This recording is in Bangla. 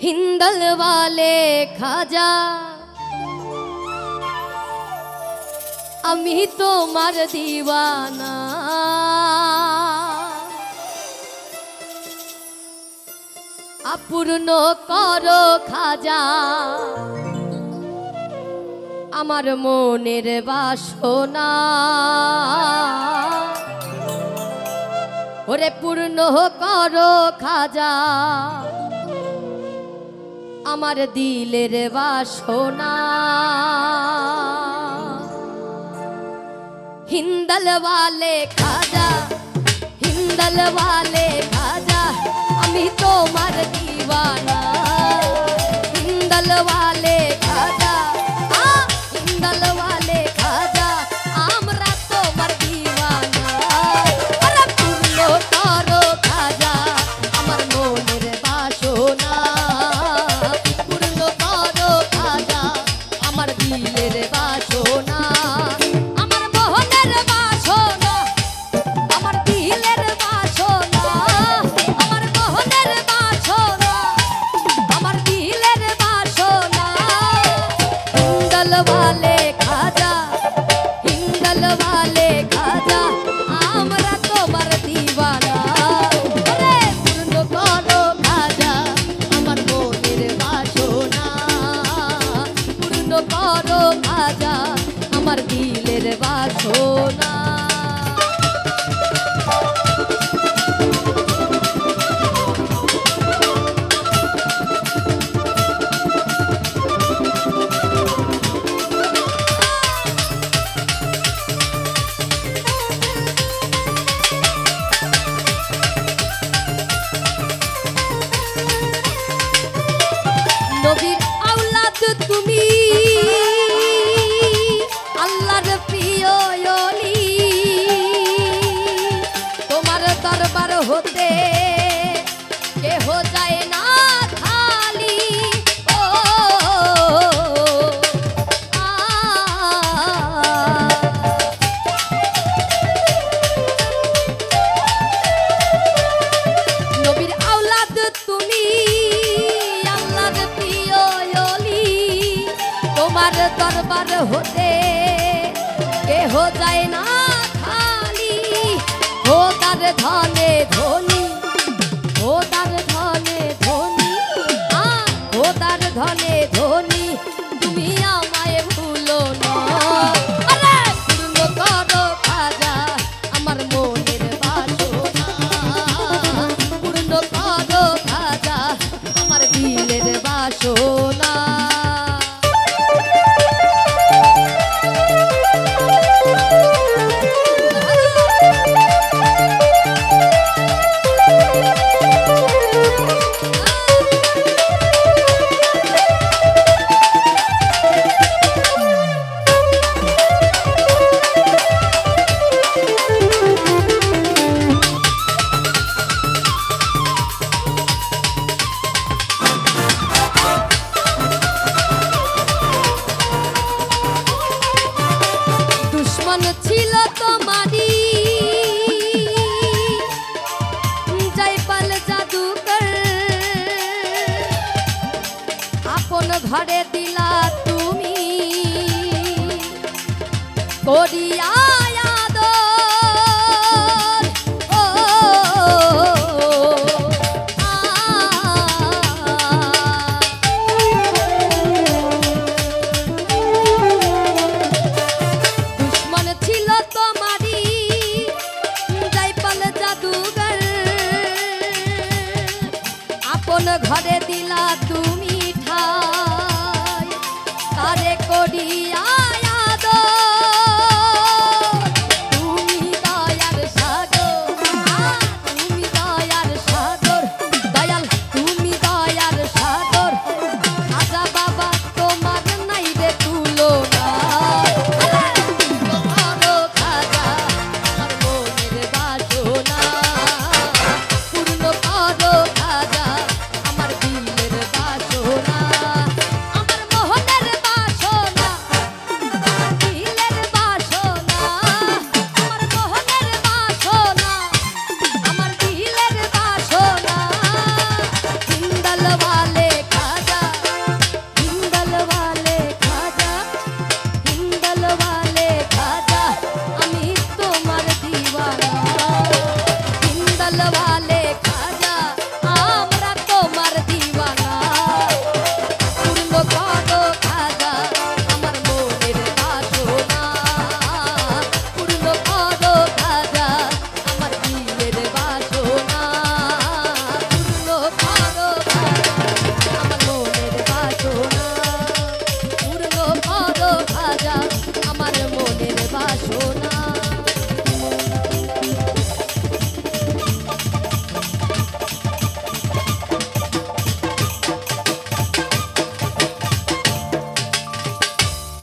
हिंदल वाले खाजा अमी तो मार दीवाना अपूर्ण करो खाजा आमार मोनेर बासना ओरे पूर्ण करो खाजा आमार दिलेर बासना हिंदल वाले खाजा अमी तोमार दीवाना हिंदल वाले खाजा हिंदल वाले खाजा आमरा तोमार दीवाना अरे पूर्ण करो खाजा आमार मोनेर बासना पूर्ण करो खाजा आमार दिलेर बासना আমার দিলের বাসনা নবীর আওলাদ তুমি আল্লাহর প্রিয় ওলি তোমার দরবার হতে কেহ যায় না খালি ও নবীর আওলাদ তুমি আল্লাহর প্রিয় ওলি তোমার দরবার হতে কেহ যায় না খালি ও তার ধনে ধনী ও তার ধনে ধনী ও তার ধনে ধনী তুমি আমায় ভুলো না আরে পূর্ণ করো খাজা আমার মনের বাসনা পূর্ণ করো খাজা আমার দিলের বাসনা দুশ্মন ছিল তোমারি জয়পাল জাদুকর আপন ঘরে দিলা তুমি করিয়া আদর ও ঘরে দিলা